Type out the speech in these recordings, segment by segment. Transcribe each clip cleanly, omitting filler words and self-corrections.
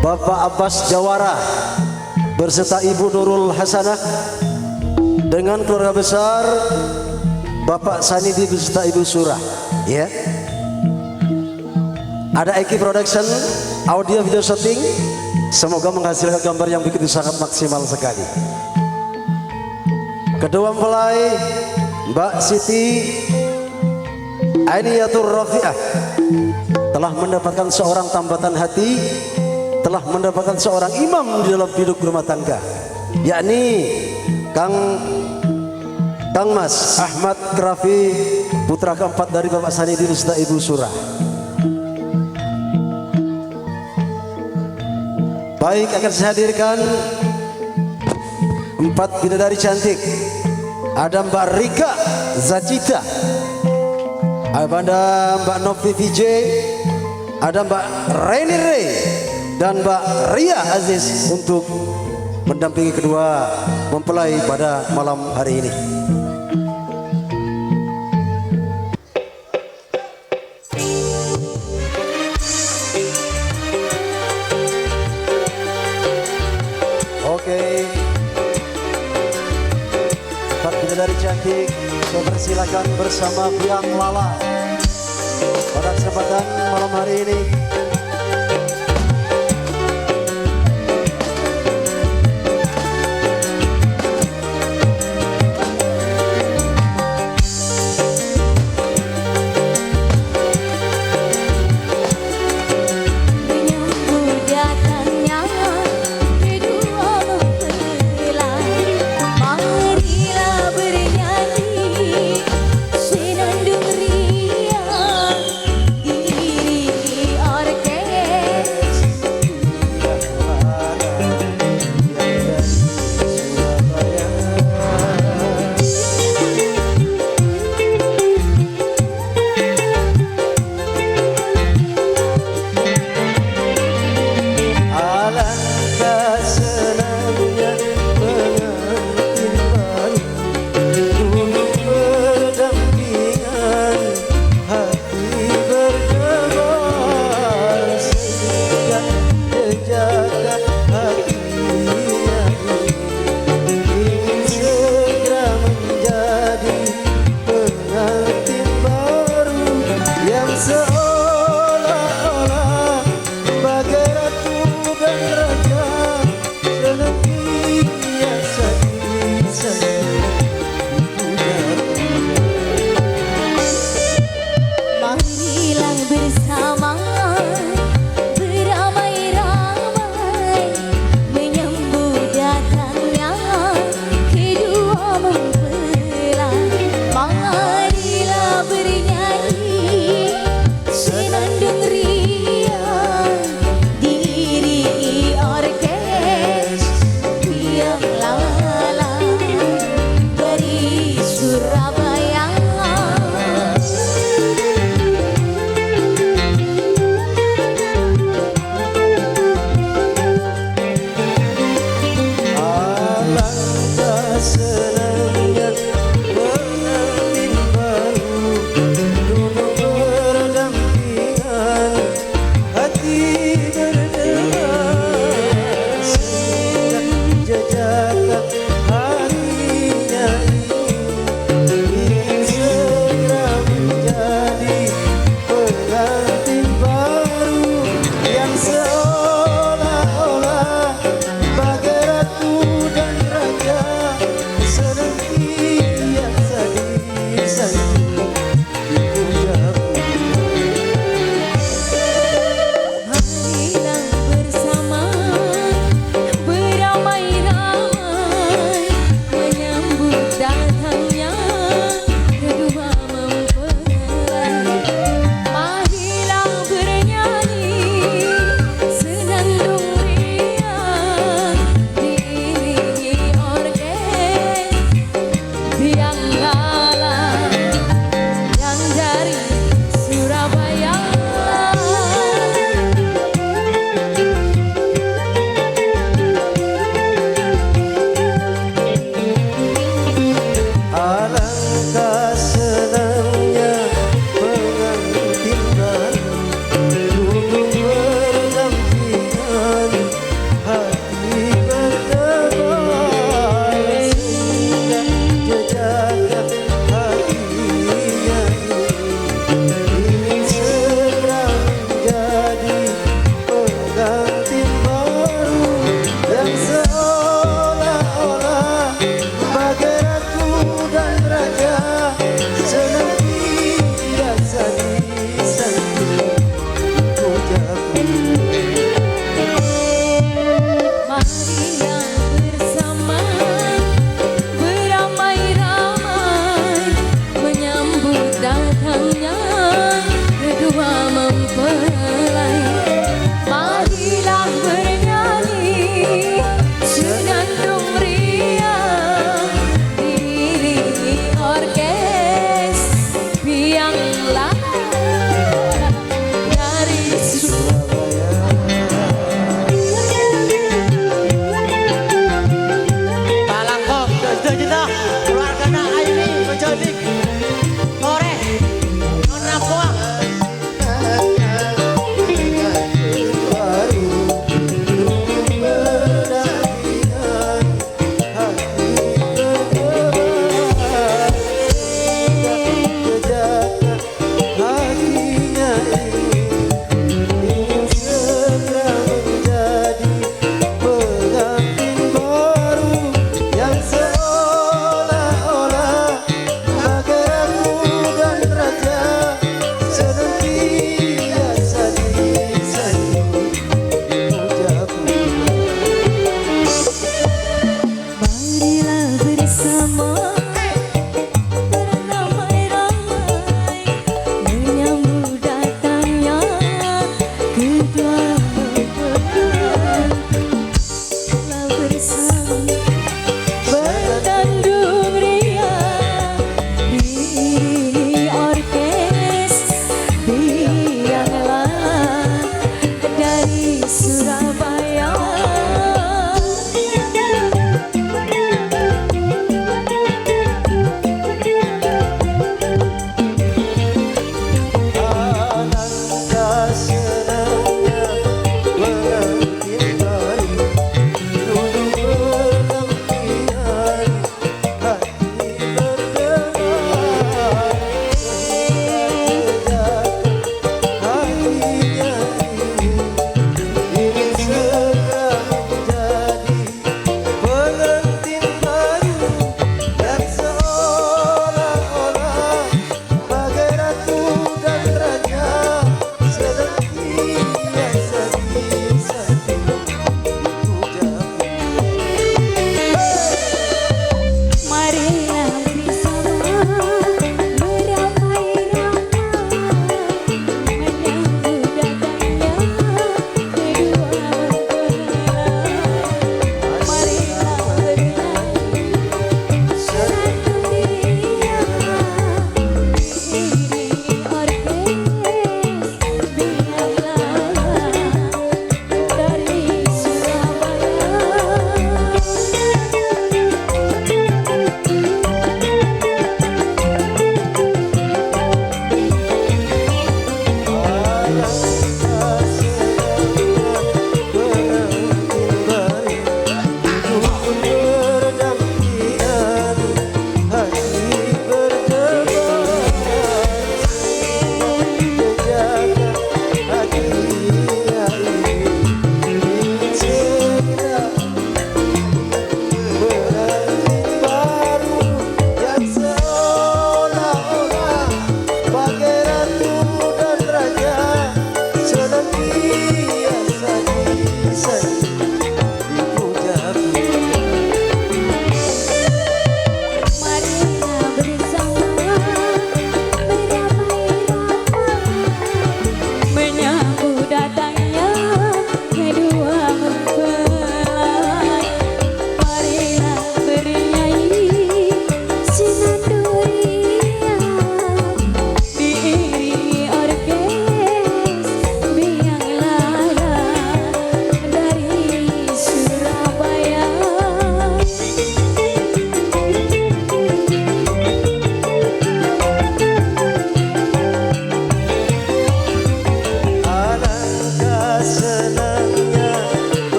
Bapak Abbas Jawara berserta Ibu Nurul Hasanah, dengan keluarga besar Bapak Sanidi beserta Ibu Surah, ya. Ada Eki Production, audio video shooting, semoga menghasilkan gambar yang begitu sangat maksimal sekali. Kedua mempelai Mbak Siti Ainiyatur Rafi'ah telah mendapatkan seorang tambatan hati, telah mendapatkan seorang imam di dalam hidup rumah tangga, yakni Kang Mas Ahmad Krafi, putra keempat dari Bapak Sanidi beserta Ibu Surah. Baik, akan saya hadirkan 4 bidadari cantik. Ada Mbak Rika Zacita, ada Mbak Novi VJ, ada Mbak Reni Ray, dan Mbak Ria Aziz untuk mendampingi kedua mempelai pada malam hari ini. Oke, 4 bidadari cantik, saya persilakan bersama Biang Lala pada kesempatan malam hari ini. Orkes bernyanyi senandung riang diiringi orkes biang dari Palangkong, juta keluarga Aini menjadi Kore, Nona Puang.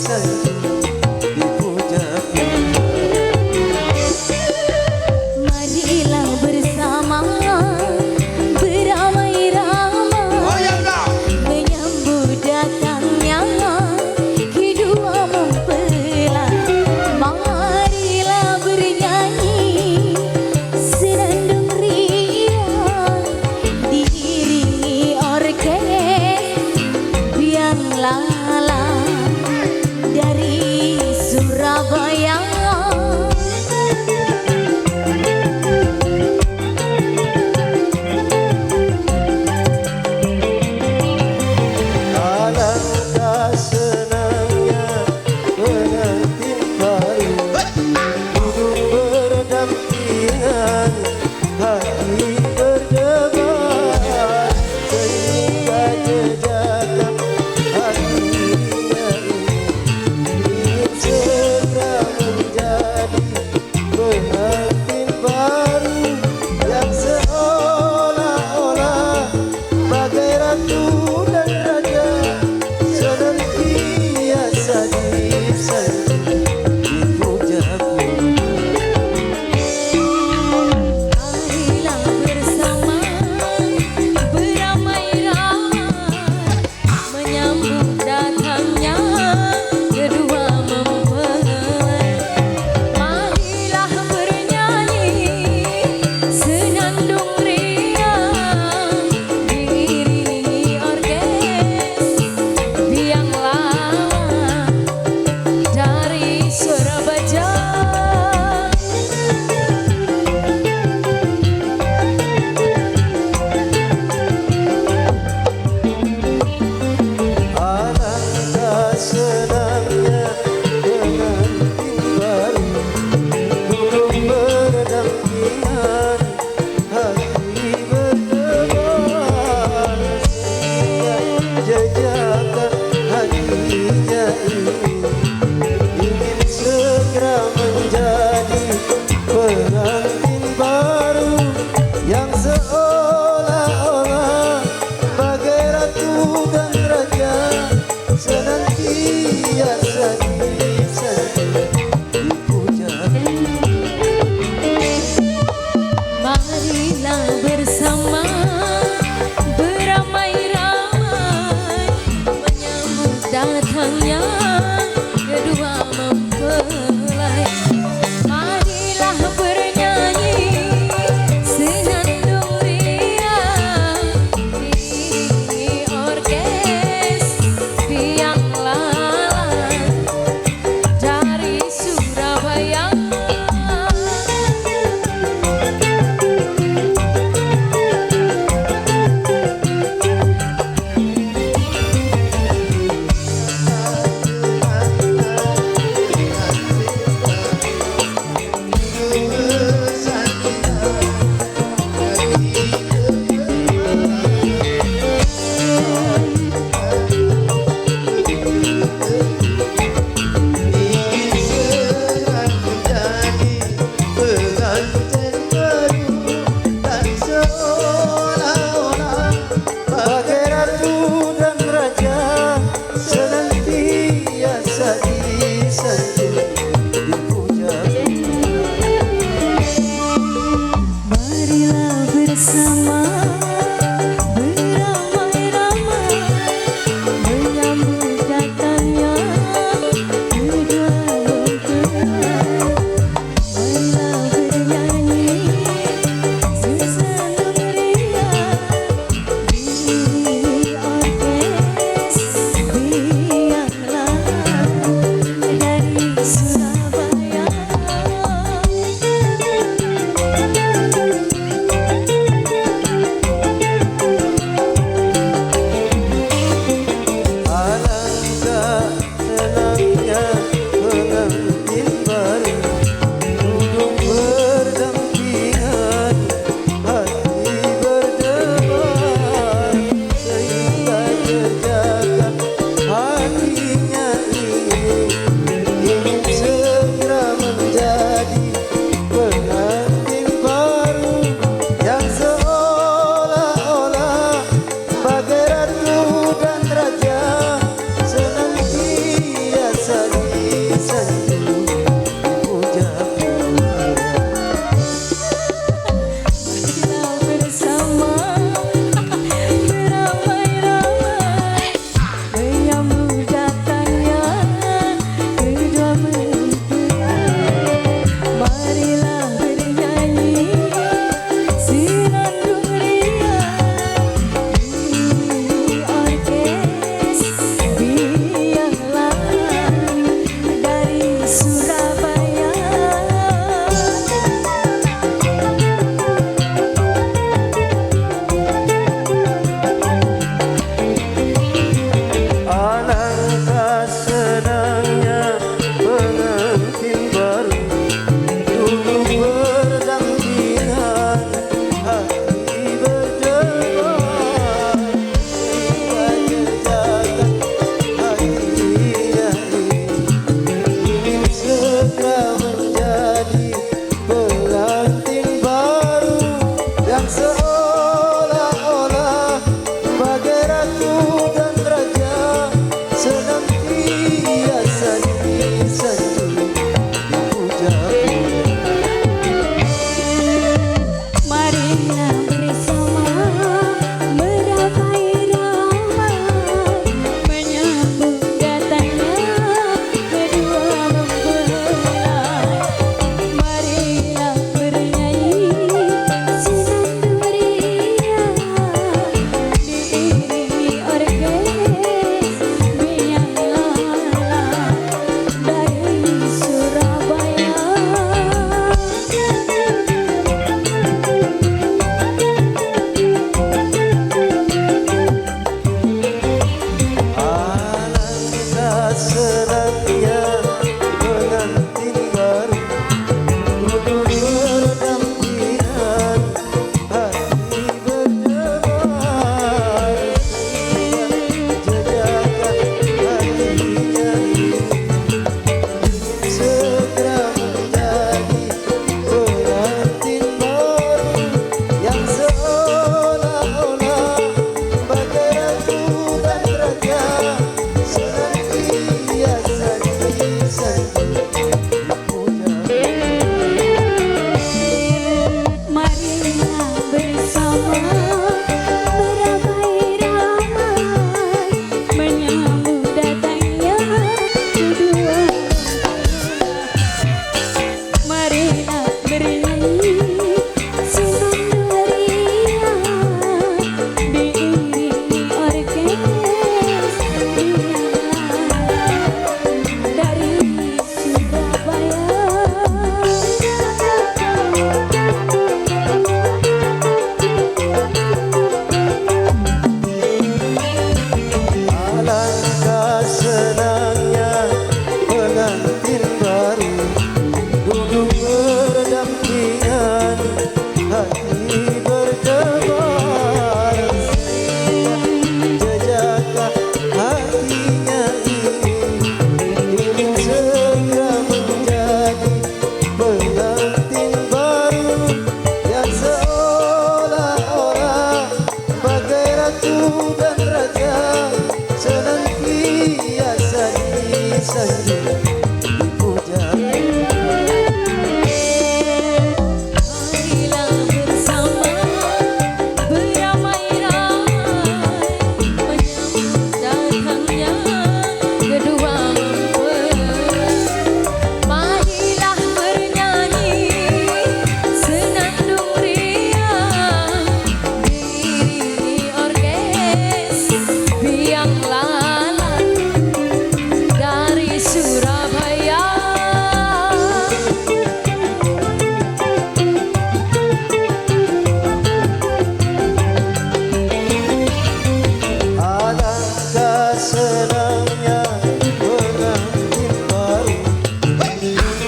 sanjung dipuja-puja. Marilah bersama beramai-ramai menyambut datangnya kedua mempelai. Marilah bernyanyi senandung riang diiringi orkes biang lala dari Surabaya. Alangkah senangnya pengantin baru duduk berdampingan, hati berdebar sehingga jejakkan hatinya ingin segera menjadi pengantin baru yang seolah-olah bagai ratu dan raja senantiasa disanjung dipuja-puja. Marilah bersama beramai-ramai menyambut datangnya kedua mempelai. Marilah bernyanyi senandung riang diiringi orkes biang lala dari Surabaya. Alangkah senangnya pengantin baru duduk berdampingan, hati berdebar sehingga jejakkan hatinya ingin segera menjadi pengantin baru yang seolah-olah bagai ratu dan raja senantiasa disanjung dipuja-puja. Marilah bersama beramai-ramai menyambut datangnya kedua mempelai. Marilah bernyanyi senandung riang diiringi orkes biang lala dari Surabaya. senangnya pengantin baru duduk berdampingan hati berdamai jejakan hatinya segera menjadi pengantin baru yang seolah-olah bagai ratu dan raja senantiasa Marilah bersama beramai-ramai menyambut datangnya kedua. Marilah bernyanyi senang meriah diiringi orkes dari Surabaya. Alangkah senangnya pengantin baru duduk berdampingan hati berdebar jejakah hatinya ingin segera menjadi pengantin baru yang seolah-olah bagai ratu dan raja senantiasa disanjung dipuja. Marilah bersama beramai-ramai menyambut datangnya kedua mempelai. Marilah bernyanyi senandung riang diiringi orkes biang lala dari Surabaya. Alangkah senangnya pengantin baru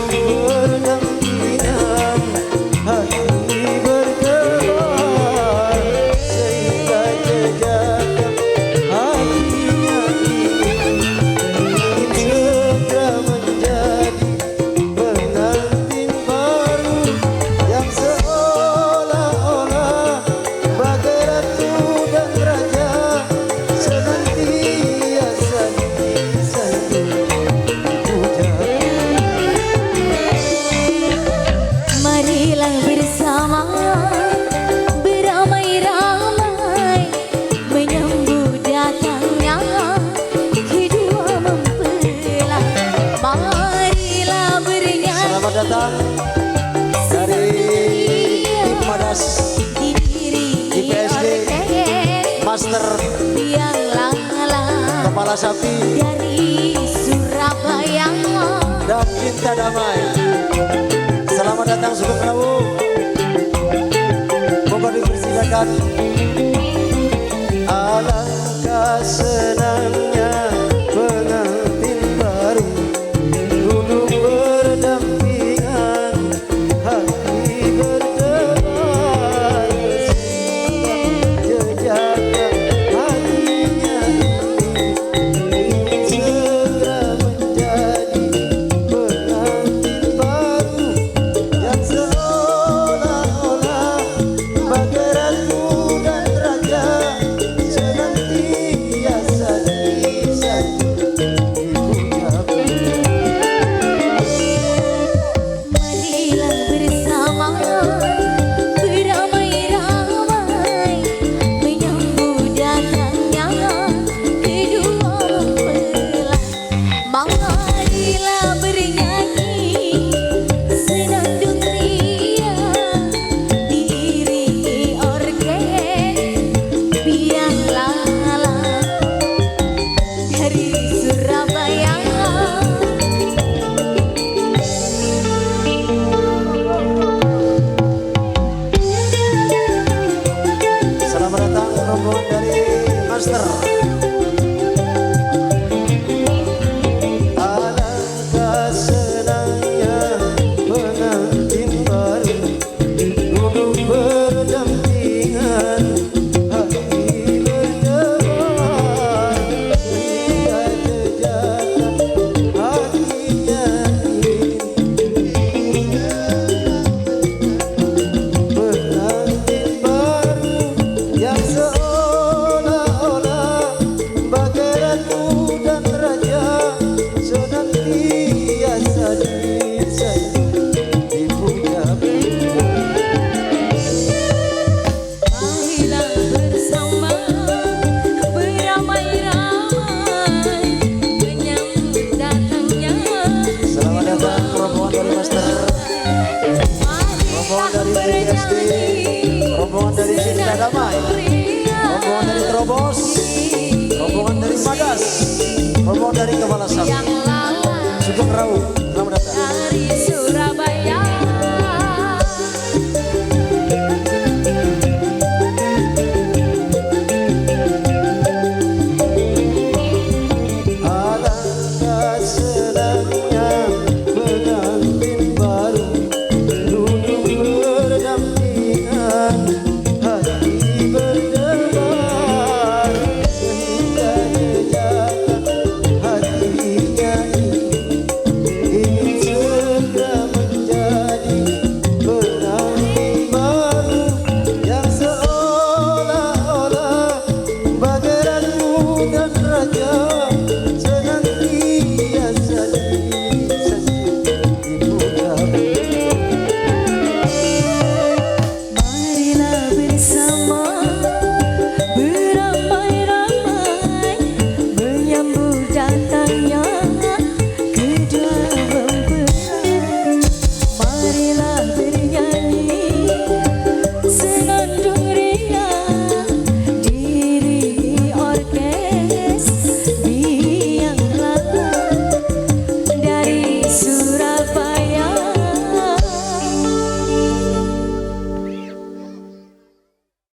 berdampingan hati berdebar sehingga jejakkan hatinya ingin segera menjadi pengantin baru yang seolah-olah bagai ratu dan raja senantiasa disanjung dipuja. Marilah bersama beramai-ramai menyambut datangnya kedua mempelai. Marilah bernyanyi Selamat datang dari tim Madas diiringi IPSD orkes Master biang lala Kepala Sapi dari Surabaya. dan Cinta Damai. Selamat datang Sugeng Prabu. Mohon dipersilakan. Alangkah senangnya pengantin baru duduk berdampingan hati berdebar jejakkan hatinya ingin segera menjadi pengantin baru yang seolah-olah bagai ratu dan raja senantiasa Promo dari Kepala Staf. Yang